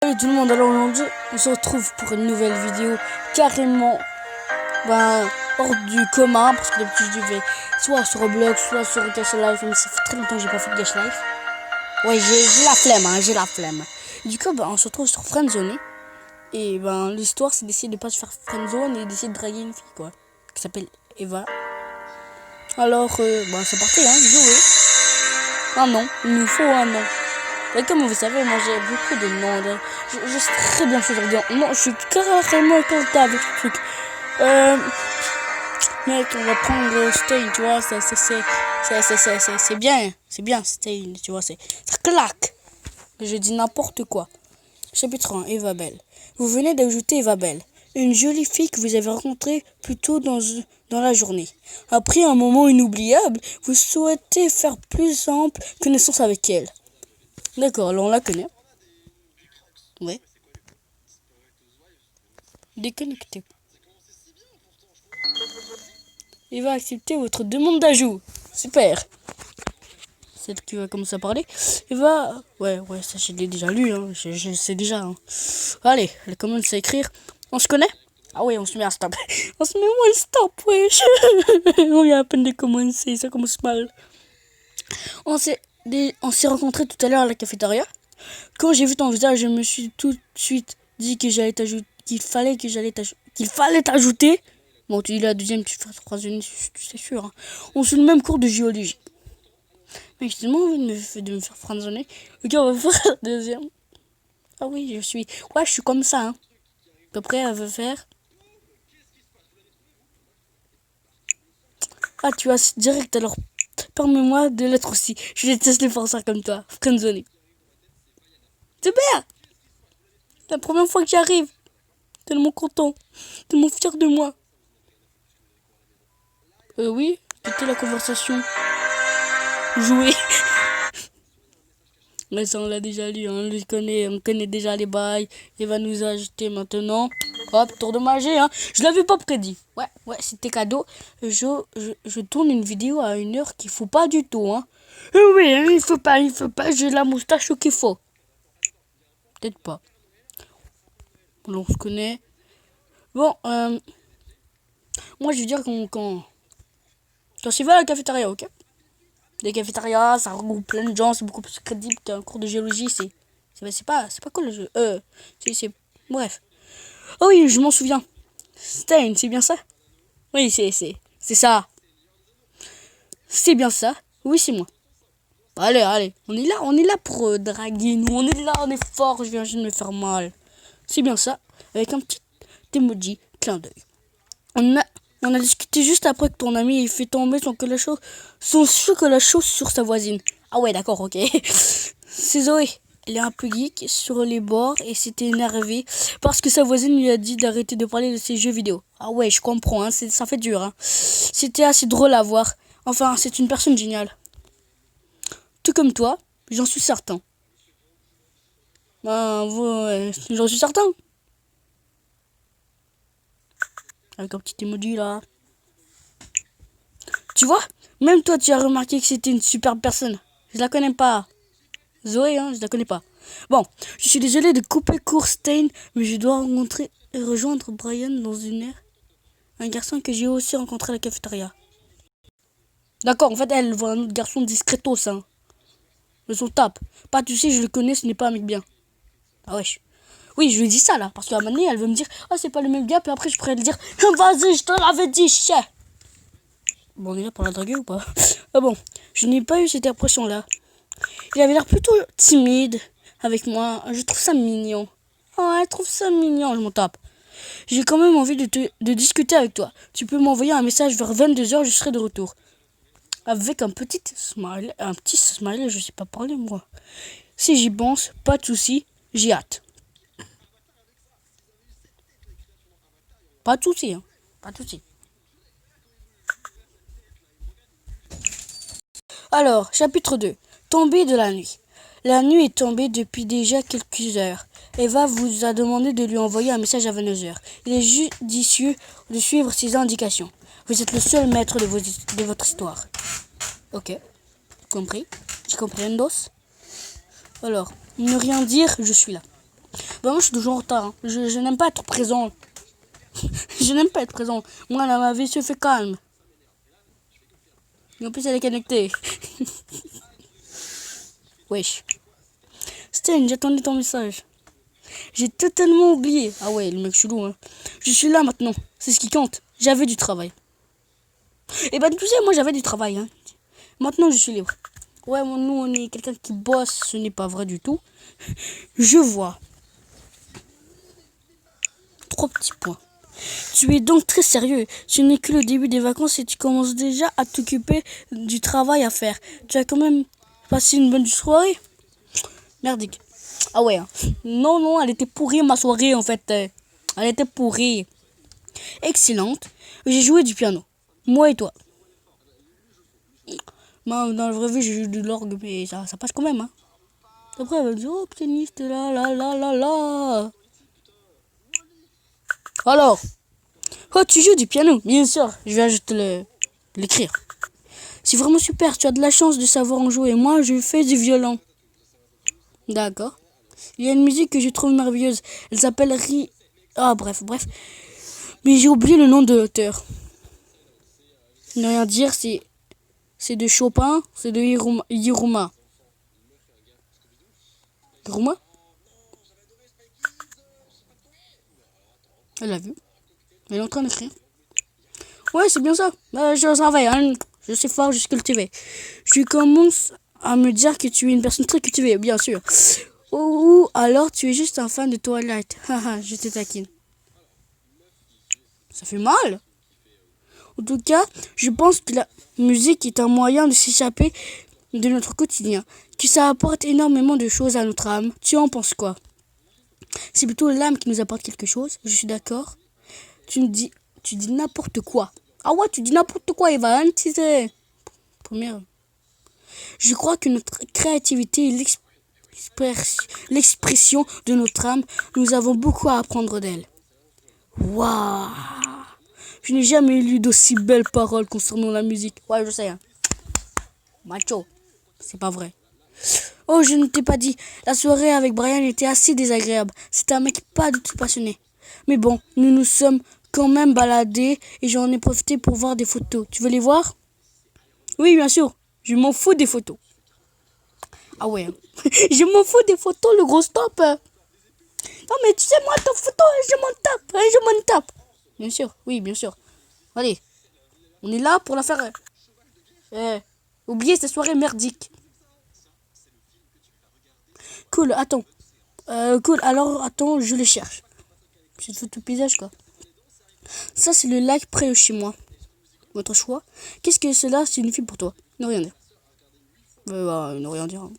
Salut tout le monde, alors aujourd'hui on se retrouve pour une nouvelle vidéo carrément hors du commun, parce que d'habitude je vais soit sur Roblox, soit sur Gacha Life, mais ça fait très longtemps que j'ai pas fait de Gacha Life. Ouais, j'ai la flemme, j'ai la flemme. Du coup on se retrouve sur Friendzone, et l'histoire c'est d'essayer de pas se faire Friendzone et d'essayer de draguer une fille quoi, qui s'appelle Eva. Alors c'est parti, jouer. Un nom, il nous faut un nom. Et comme vous savez, moi j'ai beaucoup de noms. Je sais très bien choisir des noms. Non, je suis carrément content avec ce truc. Mec, on va prendre Stein, tu vois. C'est bien. C'est bien, Stein, tu vois. Ça claque. Je dis n'importe quoi. Chapitre 1, Eva Belle. Vous venez d'ajouter Eva Belle, une jolie fille que vous avez rencontrée plus tôt dans la journée. Après un moment inoubliable, vous souhaitez faire plus ample connaissance avec elle. D'accord, alors on la connaît. Ouais. Déconnecté. Il va accepter votre demande d'ajout. Super. Celle qui va commencer à parler. Il va... Ouais, ça je l'ai déjà lu. Je sais déjà. Allez, elle commence à écrire. On se connaît? Ah ouais, on se met à stop. On se met one stop, wesh. On vient à peine de commencer, ça commence mal. On s'est rencontrés tout à l'heure à la cafétéria. Quand j'ai vu ton visage, je me suis tout de suite dit que qu'il fallait t'ajouter. Bon, tu dis la deuxième, tu fais troisième, c'est sûr. On suit le même cours de géologie. Mec, j'ai tellement envie de me faire friendzoner. Ok, on va faire la deuxième. Ah oui, je suis comme ça. À peu près, elle veut faire. Ah, tu vas direct alors. Permets-moi de l'être aussi. Je déteste les forçats comme toi. Friendzoner. Super! C'est la première fois que j'y arrive. Tellement content. Tellement fier de moi. Oui, c'était la conversation. Jouer. Mais ça, on l'a déjà lu, on connaît déjà les bails. Il va nous ajouter maintenant. Hop, tour de magie, Je l'avais pas prédit. Ouais, c'était cadeau. Je tourne une vidéo à une heure qu'il faut pas du tout, Oui, il faut pas. J'ai la moustache qu'il faut. Peut-être pas. Bon, on se connaît. Bon, moi, je veux dire quand tu vas à la cafétéria, ok? Les cafétérias, ça regroupe plein de gens, c'est beaucoup plus crédible qu'un cours de géologie, c'est pas cool le jeu. Bref. Oh oui, je m'en souviens. Stein, c'est bien ça? Oui, c'est ça. C'est bien ça. Oui, c'est moi. Allez, on est là pour draguer nous, on est là, on est fort, je viens juste de me faire mal. C'est bien ça, avec un petit emoji clin d'œil. On a discuté juste après que ton ami ait fait tomber son chocolat chaud sur sa voisine. Ah ouais, d'accord, ok. C'est Zoé. Elle est un peu geek sur les bords et s'était énervée parce que sa voisine lui a dit d'arrêter de parler de ses jeux vidéo. Ah ouais, je comprends, ça fait dur. C'était assez drôle à voir. Enfin, c'est une personne géniale. Tout comme toi, j'en suis certain. J'en suis certain. Avec un petit emoji là. Tu vois, même toi tu as remarqué que c'était une superbe personne. Je la connais pas. Zoé, je la connais pas. Bon, je suis désolé de couper court Stein, mais je dois rejoindre Brian dans une heure. Un garçon que j'ai aussi rencontré à la cafétéria. D'accord, en fait elle voit un autre garçon discretos, Mais son tape. Pas tu sais, je le connais, ce n'est pas un mec bien. Ah wesh. Oui, je lui dis ça là, parce qu'à un moment donné, elle veut me dire, c'est pas le même gars, puis après je pourrais lui dire, vas-y, je te l'avais dit, chien. Bon, on est là pour la draguer ou pas? Ah bon, je n'ai pas eu cette impression-là. Il avait l'air plutôt timide avec moi. Je trouve ça mignon. Oh, elle trouve ça mignon, je m'en tape. J'ai quand même envie de discuter avec toi. Tu peux m'envoyer un message vers 22h, je serai de retour. Avec un petit smile, je sais pas parler moi. Si j'y pense, pas de soucis, j'y hâte. Pas de soucis, Pas de soucis. Alors, chapitre 2. Tombée de la nuit. La nuit est tombée depuis déjà quelques heures. Eva vous a demandé de lui envoyer un message à 22h. Il est judicieux de suivre ses indications. Vous êtes le seul maître de votre histoire. Ok. Compris. J'ai compris, Endos. Alors, ne rien dire, je suis là. Bah, moi, je suis toujours en retard. Hein. Je n'aime pas être présent. Je n'aime pas être présent. Moi, là, ma vie se fait calme. Et en plus, elle est connectée. Wesh. Stan, j'attendais ton message. J'ai totalement oublié. Ah ouais, le mec chelou, hein. Je suis là maintenant. C'est ce qui compte. J'avais du travail. Et bah, tu sais, moi, j'avais du travail, hein. Maintenant, je suis libre. Ouais, nous, on est quelqu'un qui bosse. Ce n'est pas vrai du tout. Je vois. 3 petits points. Tu es donc très sérieux. Ce n'est que le début des vacances et tu commences déjà à t'occuper du travail à faire. Tu as quand même passé une bonne soirée? Merdique. Ah ouais. Hein. Non, non, elle était pourrie ma soirée en fait. Elle était pourrie. Excellente. J'ai joué du piano. Moi et toi. Moi, dans la vraie vie, j'ai joué de l'orgue, mais ça passe quand même. Hein. Après, elle va me dire, oh, pianiste, là, là, là, là, là. Alors, oh, tu joues du piano, bien sûr. Je vais ajouter l'écrire. C'est vraiment super, tu as de la chance de savoir en jouer. Moi, je fais du violon. D'accord. Il y a une musique que je trouve merveilleuse. Elle s'appelle Ah, bref. Mais j'ai oublié le nom de l'auteur. Ne rien dire, c'est de Chopin, c'est de Hiruma. Hiruma. Elle l'a vu. Elle est en train d'écrire. Ouais, c'est bien ça. Je travaille, hein. Je sais fort, je suis cultivé. Je commence à me dire que tu es une personne très cultivée, bien sûr. Ou alors tu es juste un fan de Twilight. Haha, je te taquine. Ça fait mal. En tout cas, je pense que la musique est un moyen de s'échapper de notre quotidien. Que ça apporte énormément de choses à notre âme. Tu en penses quoi? C'est plutôt l'âme qui nous apporte quelque chose. Je suis d'accord. Tu dis n'importe quoi. Ah ouais, tu dis n'importe quoi, Eva. Hein, tu sais. Première. Je crois que notre créativité et l'expression de notre âme, nous avons beaucoup à apprendre d'elle. Waouh! Je n'ai jamais lu d'aussi belles paroles concernant la musique. Ouais, je sais. Hein. Macho. C'est pas vrai. Oh, je ne t'ai pas dit. La soirée avec Brian était assez désagréable. C'était un mec pas du tout passionné. Mais bon, nous nous sommes quand même baladés et j'en ai profité pour voir des photos. Tu veux les voir? Oui, bien sûr. Je m'en fous des photos. Ah ouais. Je m'en fous des photos, le gros stop. Non, mais tu sais, moi, ta photo, je m'en tape. Je m'en tape. Bien sûr, oui, bien sûr. Allez, on est là pour la faire. Oubliez cette soirée merdique. Cool, attends. Cool, alors, attends, je les cherche. Cette photo paysage, quoi. Ça, c'est le lac près de chez moi. Votre choix. Qu'est-ce que cela signifie pour toi? Ne rien dire. Ne rien dire. Hein.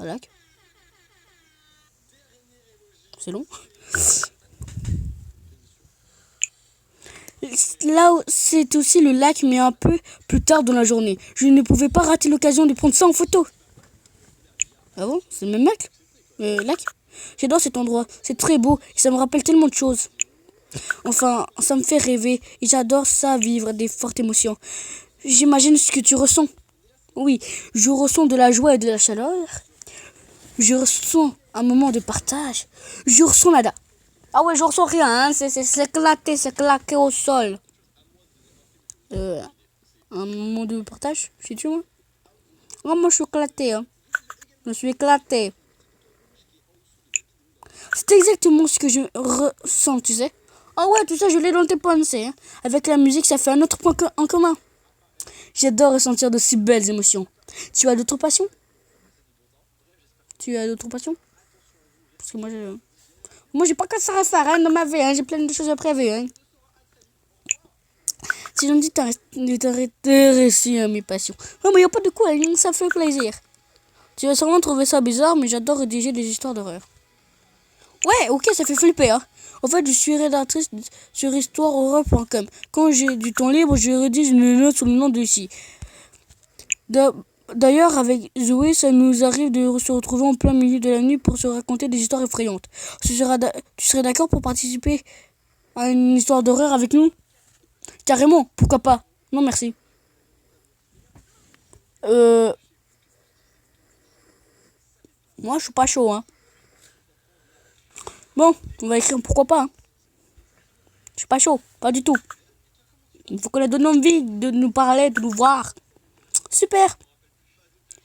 Un lac. C'est long. Là, c'est aussi le lac, mais un peu plus tard dans la journée. Je ne pouvais pas rater l'occasion de prendre ça en photo. Ah bon? C'est le même lac? Lac? J'adore cet endroit. C'est très beau et ça me rappelle tellement de choses. Enfin, ça me fait rêver et j'adore ça, vivre des fortes émotions. J'imagine ce que tu ressens. Oui, je ressens de la joie et de la chaleur. Je ressens un moment de partage. Je ressens nada. Ah ouais, je ressens rien, hein. C'est claqué au sol. Un moment de partage, sais-tu moi? Oh, moi je suis éclaté, hein. Je suis éclaté. C'est exactement ce que je ressens, tu sais. Ah ouais, tout ça, je l'ai dans tes pensées. Hein. Avec la musique, ça fait un autre point en commun. J'adore ressentir de si belles émotions. Tu as d'autres passions? Parce que moi, j'ai pas que ça à faire hein, dans ma vie. Hein. J'ai plein de choses à prévoir. Hein. Si j'en dis de t'intéresser à mes passions. Oh, mais y a pas de quoi, hein, ça fait plaisir. Tu vas sûrement trouver ça bizarre, mais j'adore rédiger des histoires d'horreur. Ouais, ok, ça fait flipper. Hein. En fait, je suis rédactrice sur histoirehorreur.com. Quand j'ai du temps libre, je rédige une note sur le nom de ici. D'ailleurs, avec Zoé, ça nous arrive de se retrouver en plein milieu de la nuit pour se raconter des histoires effrayantes. Tu serais d'accord pour participer à une histoire d'horreur avec nous? Carrément, pourquoi pas? Non, merci. Moi, je suis pas chaud, hein. Bon, on va écrire pourquoi pas. Hein. Je suis pas chaud, pas du tout. Il faut qu'on ait donne envie de nous parler, de nous voir. Super.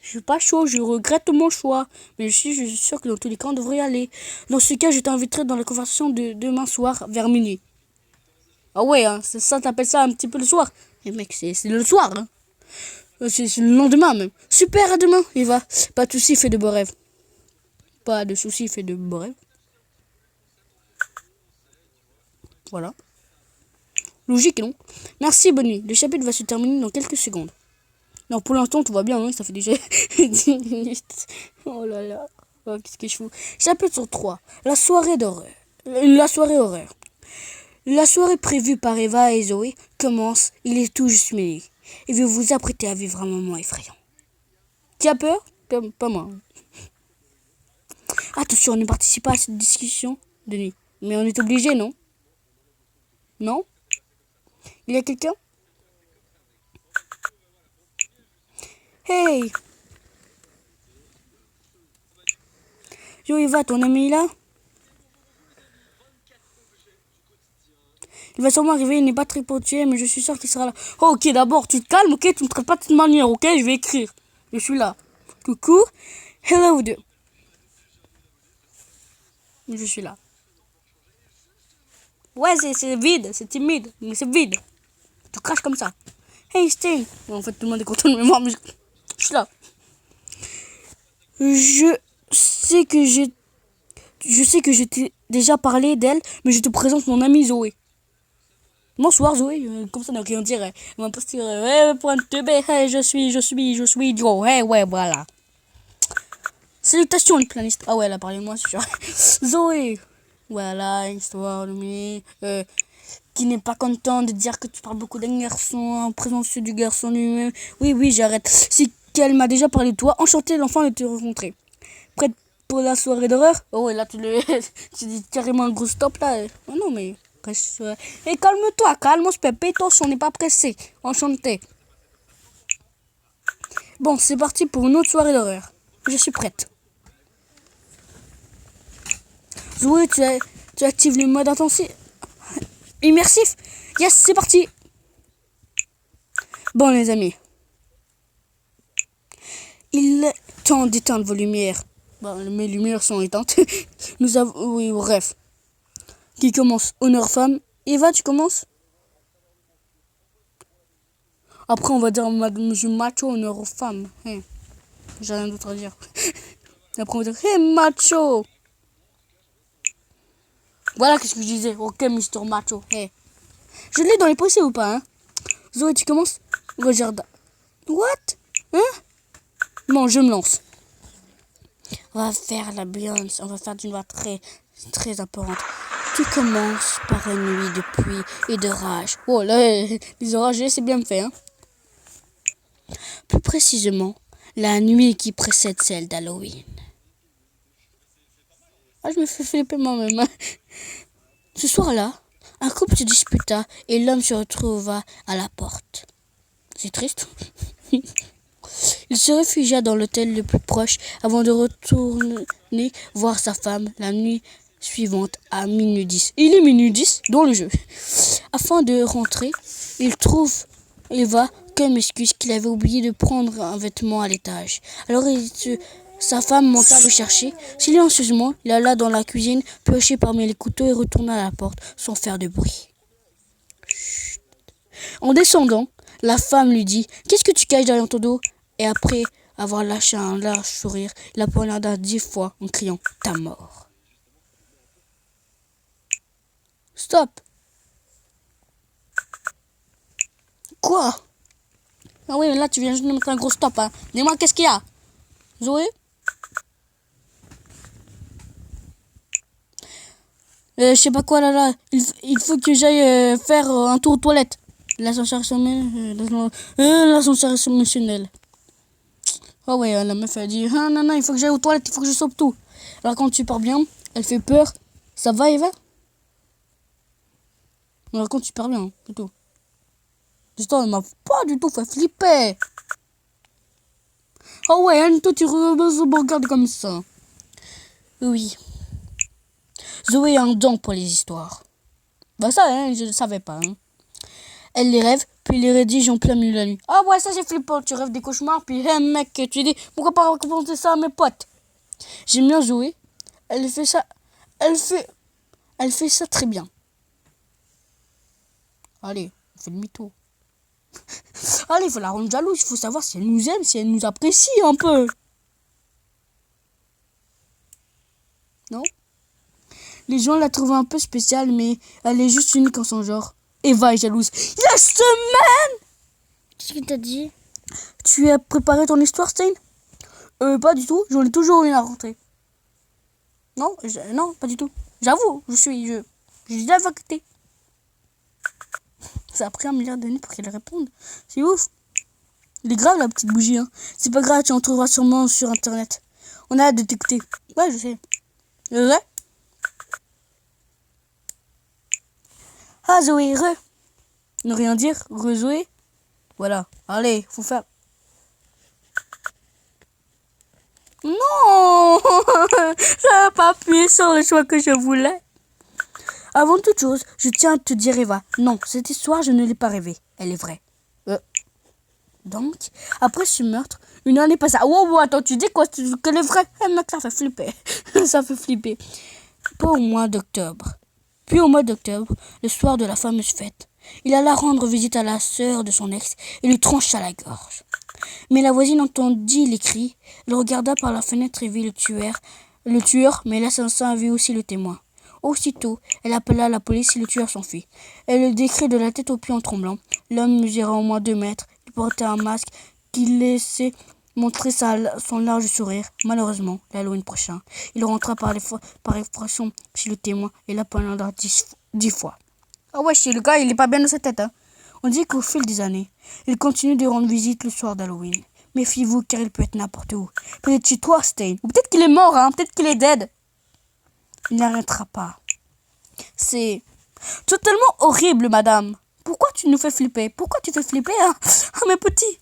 Je suis pas chaud, je regrette mon choix. Mais je suis sûr que dans tous les cas, on devrait y aller. Dans ce cas, je t'inviterai dans la conversation de demain soir vers minuit. Ah ouais, hein, c'est ça, t'appelles ça un petit peu le soir. Mais mec, c'est le soir. Hein. C'est le lendemain même. Super, à demain, Eva. Pas de soucis, fais de beaux rêves. Pas de soucis, fais de beaux rêves. Voilà. Logique, non? Merci, bonne nuit. Le chapitre va se terminer dans quelques secondes. Non, pour l'instant, tout va bien, hein, ça fait déjà 10 minutes. Oh là là. Oh, qu'est-ce que je fous? Chapitre 3. La soirée d'horreur. La soirée horreur. La soirée prévue par Eva et Zoé commence. Il est tout juste minuit. Et vous vous apprêtez à vivre un moment effrayant. Qui a peur? Pas moi. Attention, ne participe pas à cette discussion de nuit. Mais on est obligé, non? Non? Il y a quelqu'un? Hey! Yo, Eva, ton ami là? Il va sûrement arriver, il n'est pas très potier, mais je suis sûr qu'il sera là. Oh, ok, d'abord, tu te calmes, ok? Tu ne me traites pas de cette manière, ok? Je vais écrire. Je suis là. Coucou. Hello, deux. Je suis là. Ouais, c'est vide, c'est timide, mais c'est vide. Tu craches comme ça. Hey, Sting. En fait, tout le monde est content de mémoire, mais je suis là. Je sais que je t'ai déjà parlé d'elle, mais je te présente mon amie Zoé. Bonsoir Zoé, comme ça n'a rien dire. On va pas se dire, ouais, point de teubé, hey, je suis idiot, hey, ouais, voilà. Salutations, les planistes. Ah ouais, elle a parlé de moi, c'est sûr. Zoé, voilà, histoire de lui, qui n'est pas content de dire que tu parles beaucoup d'un garçon en présence du garçon lui-même. Oui, j'arrête. C'est qu'elle m'a déjà parlé de toi. Enchanté, l'enfant, de te rencontrer. Prête pour la soirée d'horreur? Oh ouais, là, tu dis carrément un gros stop, là. Oh non, mais... Et calme-toi, calme-toi, pétos, on n'est pas pressé. Enchanté. Bon, c'est parti pour une autre soirée d'horreur. Je suis prête. Zoé, tu actives le mode intensif. Immersif. Yes, c'est parti. Bon, les amis. Il est temps d'éteindre vos lumières. Bon, mes lumières sont éteintes. Nous avons... Oui, bref. Qui commence? Honneur femme. Eva, tu commences? Après, on va dire monsieur macho, honneur aux femmes. Hey. J'ai rien d'autre à dire. Après, on va dire hey, macho. Voilà qu'est-ce que je disais. Ok, Mister Macho. Hey. Je l'ai dans les pensées ou pas, hein? Zoé, tu commences? Regarde. What? Hein? Non, je me lance. On va faire la Beyoncé. On va faire d'une voix très, très apparente. Qui commence par une nuit de pluie et de rage. Oh là, les orages, c'est bien fait, hein? Plus précisément, la nuit qui précède celle d'Halloween. Ah, je me fais flipper moi-même. Hein. Ce soir-là, un couple se disputa et l'homme se retrouva à la porte. C'est triste. Il se réfugia dans l'hôtel le plus proche avant de retourner voir sa femme la nuit suivante à minuit 10. Il est minuit 10 dans le jeu. Afin de rentrer, il trouve Eva comme excuse qu'il avait oublié de prendre un vêtement à l'étage. Alors sa femme monta le chercher. Silencieusement, il alla dans la cuisine, piocher parmi les couteaux et retourna à la porte sans faire de bruit. Chut. En descendant, la femme lui dit « Qu'est-ce que tu caches derrière ton dos ?» Et après avoir lâché un large sourire, il la poignarda 10 fois en criant « Ta mort !» Stop. Quoi? Ah oui, mais là tu viens juste de mettre un gros stop. Hein. Dis-moi qu'est-ce qu'il y a? Zoé? Je sais pas quoi là. Il faut que j'aille faire un tour aux toilettes. L'ascenseur est émotionnel. Oh ouais, la meuf elle dit ah non, il faut que j'aille aux toilettes, il faut que je sauve tout. Alors quand tu pars bien, elle fait peur. Ça va Eva? Alors quand tu pars bien, c'est tout. L'histoire elle m'a pas du tout fait flipper. Oh ouais, toi tu regardes comme ça. Oui. Zoé a un don pour les histoires. Bah ça, hein, je ne savais pas. Hein. Elle les rêve, puis les rédige en plein milieu de la nuit. Ah ouais, ça c'est flippant. Tu rêves des cauchemars, puis hey, mec, tu dis, pourquoi pas raconter ça à mes potes? J'aime bien Zoé. Elle fait ça. Elle fait ça très bien. Allez, on fait le mytho. Allez, il faut la rendre jalouse. Il faut savoir si elle nous aime, si elle nous apprécie un peu. Non? Les gens la trouvent un peu spéciale, mais elle est juste unique en son genre. Eva est jalouse. La semaine! Qu'est-ce que t'as dit? Tu as préparé ton histoire, Stein? Pas du tout. J'en ai toujours une à rentrer. Non, non, pas du tout. J'avoue, je dis la vérité. Ça a pris 1 milliard d'années pour qu'elle réponde. C'est ouf. Il est grave la petite bougie. Hein. C'est pas grave, tu en trouveras sûrement sur internet. On a hâte de t'écouter. Ouais, je sais. C'est vrai? Ah, Zoé, Ne rien dire, Zoé. Voilà. Allez, faut faire. Non! Ça n'a pas appuyé sur le choix que je voulais. Avant toute chose, je tiens à te dire, Eva. Non, cette histoire, je ne l'ai pas rêvée. Elle est vraie. Donc, après ce meurtre, une année passe. Wow, attends, tu dis quoi? Qu'elle est vraie? Mec, ça fait flipper. Ça fait flipper. Pas au mois d'octobre. Puis au mois d'octobre, le soir de la fameuse fête, il alla rendre visite à la sœur de son ex et lui trancha la gorge. Mais la voisine entendit les cris. Elle regarda par la fenêtre et vit le tueur, mais l'assassin vit aussi le témoin. Aussitôt, elle appela la police et le tueur s'enfuit. Elle le décrit de la tête aux pieds en tremblant. L'homme mesurait au moins 2 mètres. Il portait un masque qui laissait montrer son large sourire. Malheureusement, l'Halloween prochain, il rentra par effraction chez le témoin et l'appela 10 fois. Ah ouais, le gars, il est pas bien dans sa tête. Hein. On dit qu'au fil des années, il continue de rendre visite le soir d'Halloween. Méfiez-vous car il peut être n'importe où. Peut-être chez toi, Stein. Ou peut-être qu'il est mort, hein. Peut-être qu'il est dead. Il n'arrêtera pas. C'est totalement horrible, madame. Pourquoi tu nous fais flipper? Pourquoi tu fais flipper, hein? Oh mes petits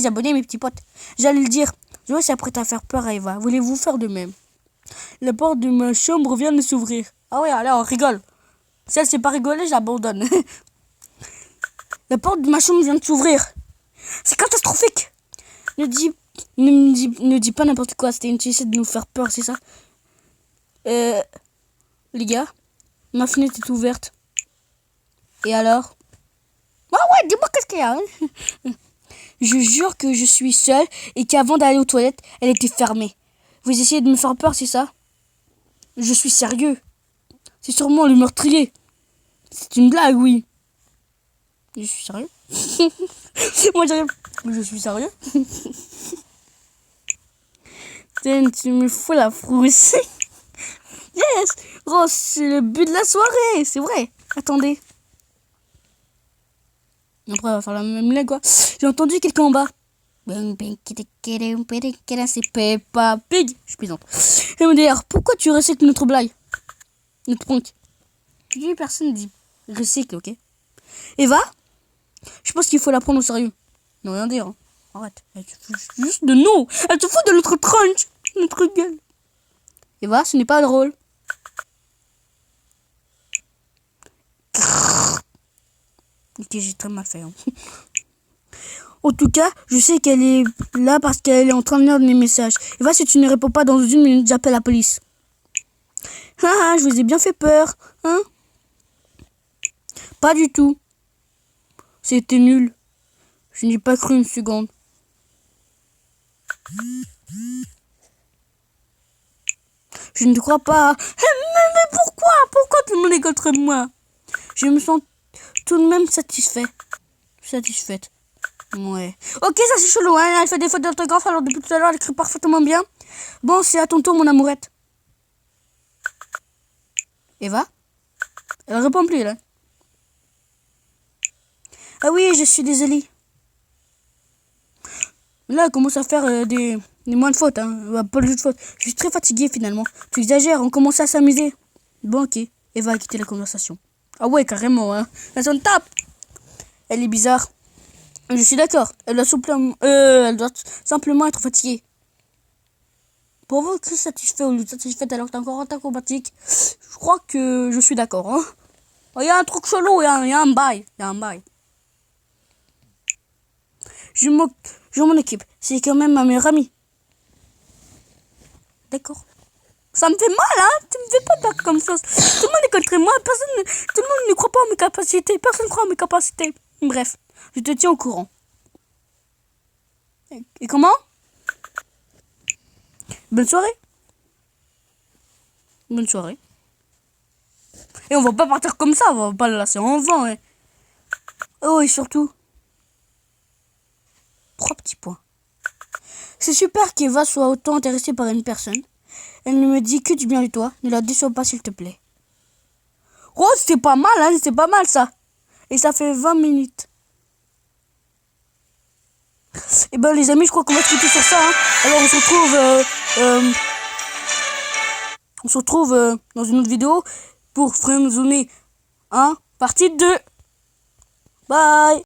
abonnés, mes petits potes. J'allais le dire. Je s'apprête à faire peur à Eva. Voulez-vous faire de même? La porte de ma chambre vient de s'ouvrir. Ah ouais, allez, on rigole. Si elle sait pas rigoler, j'abandonne. La porte de ma chambre vient de s'ouvrir. C'est catastrophique. Ne dis pas n'importe quoi. C'était une essai de nous faire peur, c'est ça? Les gars, ma fenêtre est ouverte. Et alors? Ah ouais, dis-moi qu'est-ce qu'il y a. Hein. Je jure que je suis seule et qu'avant d'aller aux toilettes, elle était fermée. Vous essayez de me faire peur, c'est ça? Je suis sérieux. C'est sûrement le meurtrier. C'est une blague, oui. Je suis sérieux. Moi, j'arrive. Je suis sérieux. Tu me fous la frousse. Yes. Oh, c'est le but de la soirée. C'est vrai. Attendez. Après, on va faire la même blague, quoi. J'ai entendu quelqu'un en bas. C'est Peppa Pig. Je plaisante. Et me dire, pourquoi tu recycles notre blague? Notre prank. Personne dit recycle, ok? Eva, je pense qu'il faut la prendre au sérieux. Ne rien dire. Hein. Arrête. Elle te fout juste de nous. Elle te fout de notre tronche. Notre gueule. Eva, ce n'est pas drôle. Ok, j'ai très mal fait. Hein. En tout cas, je sais qu'elle est là parce qu'elle est en train de lire des messages. Eva, si tu ne réponds pas dans 1 minute, j'appelle la police. Ah, je vous ai bien fait peur. Hein? Pas du tout. C'était nul. Je n'y ai pas cru une seconde. Je ne te crois pas. Mais pourquoi? Pourquoi tout le monde est contre moi? Je me sens tout de même satisfaite. Ouais. Ok, ça c'est chelou, hein. Elle fait des fautes d'orthographe alors depuis tout à l'heure elle écrit parfaitement bien. Bon, c'est à ton tour, mon amourette. Eva? Elle répond plus, là. Ah oui, je suis désolée. Là, elle commence à faire des moins de fautes, hein. Pas de fautes. Je suis très fatiguée, finalement. Tu exagères, on commence à s'amuser. Bon, ok. Eva a quitté la conversation. Ah ouais, carrément, hein. Elle s'en tape. Elle est bizarre. Je suis d'accord. Elle doit simplement être fatiguée. Pour votre satisfait ou satisfaite alors que t'es encore en acrobatique, je crois que je suis d'accord. Hein. Il y a un truc chelou, il y a un bail. Il y a un bail. Je m'en occupe. C'est quand même ma meilleure amie. D'accord. Ça me fait mal, hein. Tu me fais pas peur comme ça. Tout le monde est contre moi. Tout le monde ne croit pas en mes capacités. Personne ne croit en mes capacités. Bref, je te tiens au courant. Et comment? Bonne soirée. Bonne soirée. Et on va pas partir comme ça. On va pas le laisser en vent. Hein. Oh, et surtout, 3 petits points. C'est super qu'Eva soit autant intéressée par une personne. Elle ne me dit que du bien de toi. Ne la déçois pas, s'il te plaît. Oh, c'est pas mal, hein. C'est pas mal, ça. Et ça fait 20 minutes. Et ben, les amis, je crois qu'on va se quitter sur ça. Hein. Alors, on se retrouve dans une autre vidéo pour Friendzone 1, partie 2. Bye.